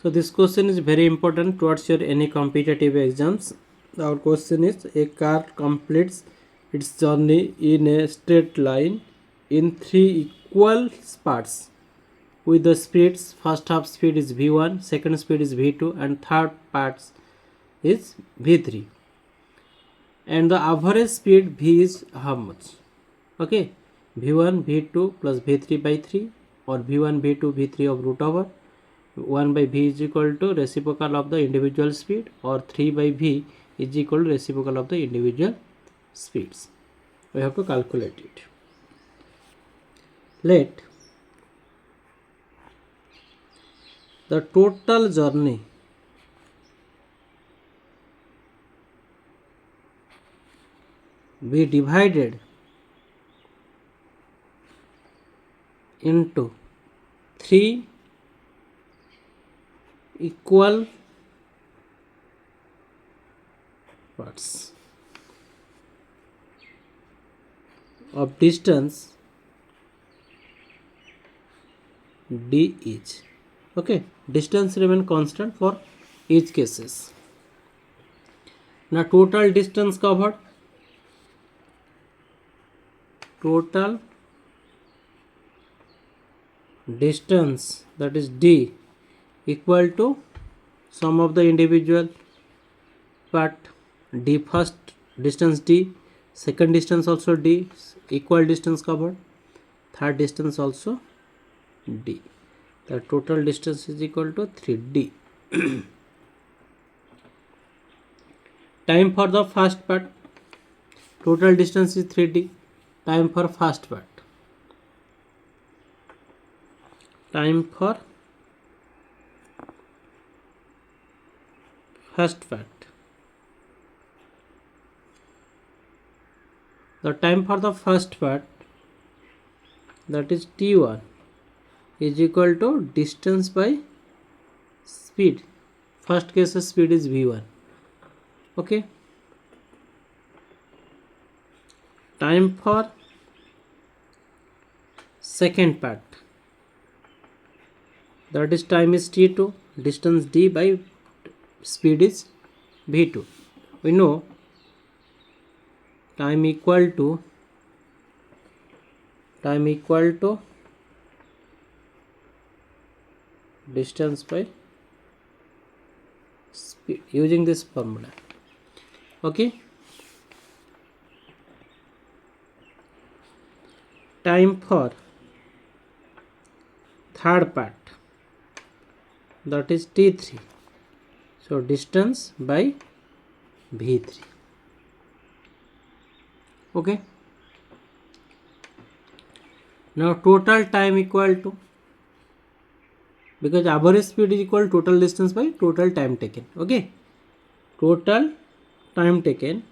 So this question is very important towards your any competitive exams. Our question is, a car completes its journey in a straight line in 3 equal parts with the speeds. First half speed is v1, second speed is v2, and third part is v3, and the average speed v is how much? Okay, v1 v2 plus v3 by 3, or v1 v2 v3 of root over 1 by v is equal to reciprocal of the individual speed, or 3 by v is equal to reciprocal of the individual speeds. We have to calculate it. Let the total journey be divided into 3 equal parts of distance d each. Okay, distance remain constant for each cases. Now total distance covered, total distance, that is d, equal to sum of the individual part, d first distance d, second distance also d, equal distance covered, third distance also d. The total distance is equal to 3d. Time for the first part, total distance is 3d. Time for first part, time for first part, the time for the first part, that is t1, is equal to distance by speed. First case speed is v1. Okay, time for second part, that is time is t2, distance d by speed is v2. We know time equal to distance by speed using this formula. Okay, time for third part, that is t3, so distance by v3. Okay, now total time equal to, because average speed is equal to total distance by total time taken. Okay, total time taken,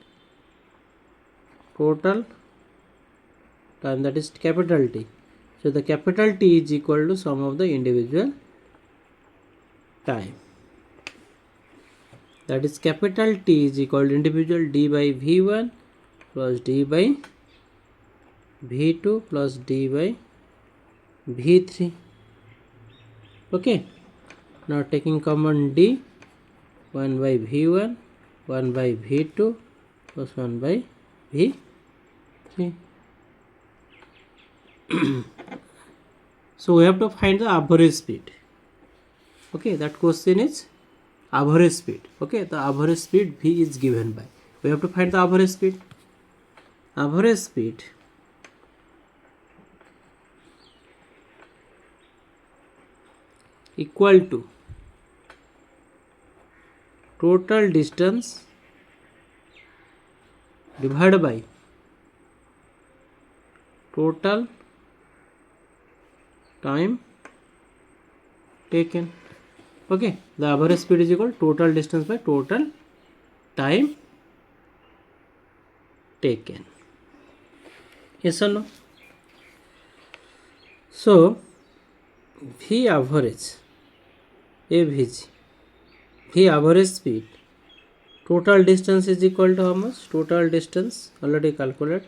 total time, that is capital T. So the capital T is equal to sum of the individual time, that is capital T is equal to individual d by v1 plus d by v2 plus d by v3. Okay, now taking common d, 1 by v1, 1 by v2 plus 1 by v3. So we have to find the average speed. Okay, that question is average speed. Okay, the average speed v is given by, we have to find the average speed. Average speed equal to total distance divided by total time taken. Okay, the average speed is equal to total distance by total time taken. Yes or no? So v average, AVG, v average speed, total distance is equal to how much? Total distance already calculate,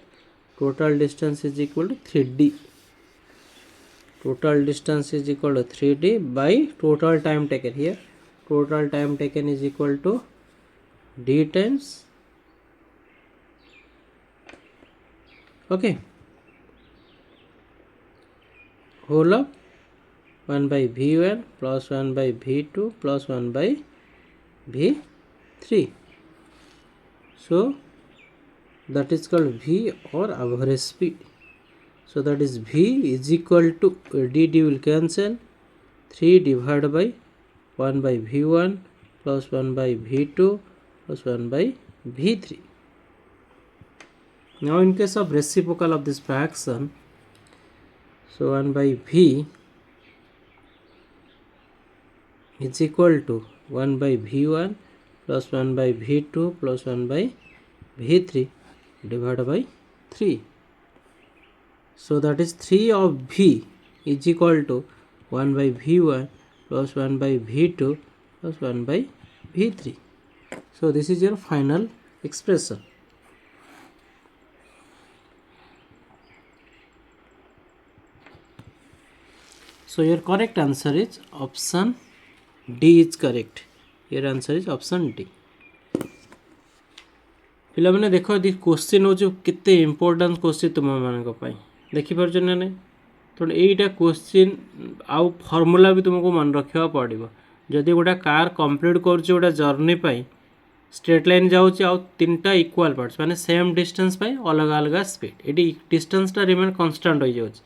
total distance is equal to 3d. Total distance is equal to 3d by total time taken. Here total time taken is equal to d times okay whole of 1 by v1 plus 1 by v2 plus 1 by v3. So that is called v or average speed. So that is v is equal to d will cancel 3 divided by 1 by v1 plus 1 by v2 plus 1 by v3. Now in case of reciprocal of this fraction, so 1 by v is equal to 1 by v1 plus 1 by v2 plus 1 by v3 divided by 3. So that is 3 of v is equal to 1 by v1 plus 1 by v2 plus 1 by v3. So this is your final expression. So your correct answer is option D is correct. Your answer is option D. पिला मैंने देखो the question हो केते important question तुम मान देखी पार्छ ना नहीं तो यहीटा क्वेश्चन आउ फर्मूला भी तुमको मन रखा पड़ो जदि गोटे कार कंप्लीट कर जर्नी स्ट्रेट लाइन जाऊँगी आउ 3टा इक्वल पार्ट्स माने सेम डिस्टेंस अलग अलग स्पीड ये डिस्टेंसटा रिमेन कन्स्टांट हो जाऊँगी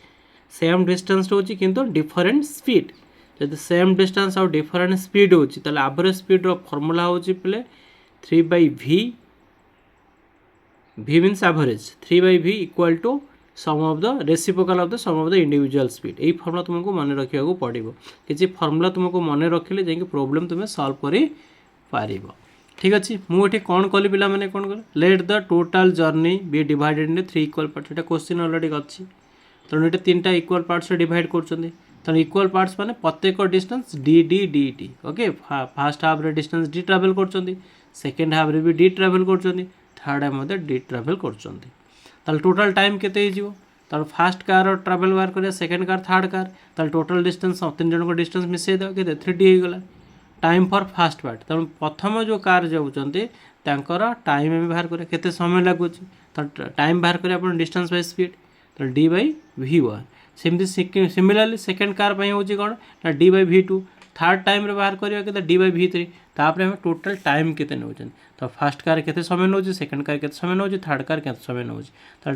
सेम डिस्टेंस रोचे किंतु डिफरेंट स्पीड जब सेम डिस्टेंस आउ डिफरेंट स्पीड होची ताले एवरेज स्पीड रो फार्मूला होची पले 3 by v v means average 3 by v equal to sum of the reciprocal of the sum of the individual speed यही formula तुमको मन रखा पड़ो किसी फार्मूला तुमको मन रखिले जाकि प्रॉब्लम तुम सॉल्व करि पारिबो ठीक अच्छे मुझे कौन कली पिला माने कौन कल let the total journey be divided in 3 equal parts एटा क्वेश्चन ऑलरेडी अच्छी तेणु ये 3टा इक्वल पार्ट्स डिवाइड कर तेणु इक्वल पार्ट्स माने प्रत्येक distance D D D T okay first half रे डिस्टेंस डी ट्रावेल कर सेकेंड हाफ रे भी डी ट्रावेल कर थर्ड हाफ डी ट्रावेल कर टोटल टाइम केते हो फास्ट कार ट्रावेल बाहर कर second car third car total distance 3 जन को डिस्टेंस मिसई दे के 3D होगला टाइम फॉर फास्ट पार्ट तेणु प्रथम जो कार जाऊँच टाइम बाहर कर केते समय लगुच टाइम बाहर कर आप डिस्टेंस बाय स्पीड तो डी बाई v1 सेमती सिमिलरली सेकेंड कार हूँ कौन ना D by v2 third time बाहर करवा डी बाई v3 तापर आम टोटल टाइम केते नौ तो फास्ट कार केते समय नौ सेकेंड कार केते समय नौ थर्ड कार केते समय नौ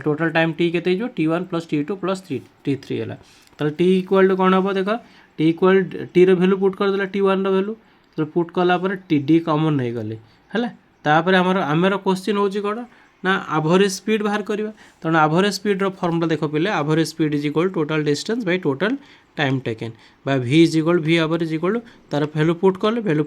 टोटल टाइम टी केते t1 plus t2 plus t3 है तो टी इक्वल टू कौन हम देख T equal T value put करदेला t1 वैल्यू तो पुट कलापर टी डी कमन हो गले है आमर क्वेश्चन हूँ कौन ना एवरेज स्पीड बाहर करवा तेणु एवरेज स्पीड फॉर्मूला देख पे average speed is equal total distance by total time taken बा v is equal v average equal तार वैल्यू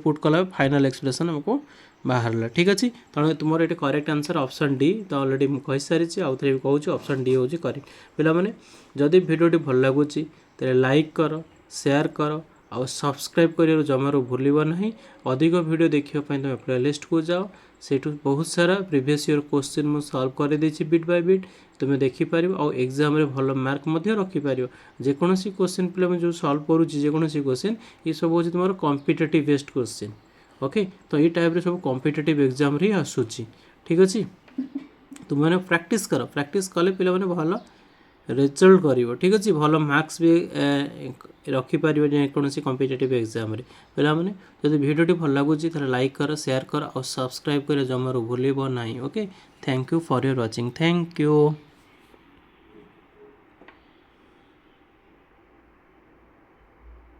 पुट कला फाइनल एक्सप्रेशन हमको बाहर ठीक अच्छे तेणु तुम ये करेक्ट आंसर ऑप्शन डी तो ऑलरेडी मुझे सारी आउ थे कहूँ ऑप्शन डी हूँ करेक्ट पिला माने जदि वीडियोटी भल लगुच तेरे लाइक कर शेयर कर आउ सब्सक्राइब कर जमार भूल ना अधिक वीडियो देखापी तुम प्लेलिस्ट को जाओ सेठू बहुत सारा प्रीवियस ईयर क्वेश्चन मुझे सॉल्व कर देछि बिट बाय बिट तुम देखिपर आउ एग्जाम रे भल मार्क रखिपर जेकोसी क्वेश्चन पे जो सॉल्व करुँची जेकोसी क्वेश्चन ये सब हूँ तुम कॉम्पिटिटिव बेस्ड क्वेश्चन ओके तो ये टाइप सब कॉम्पिटिटिव एग्जाम रे आसूची ठीक अच्छे तुम मैंने प्रैक्टिस कले पे भल रिजल्ट कर ठीक अच्छे भल मार्क्स भी रखिपर जेकोसी कॉम्पिटिटिव एग्जाम रे पे मैंने जब वीडियोटी भल लगुच लाइक कर शेयर कर और सब्सक्राइब कर जमार भूल ना okay thank you for your watching thank you.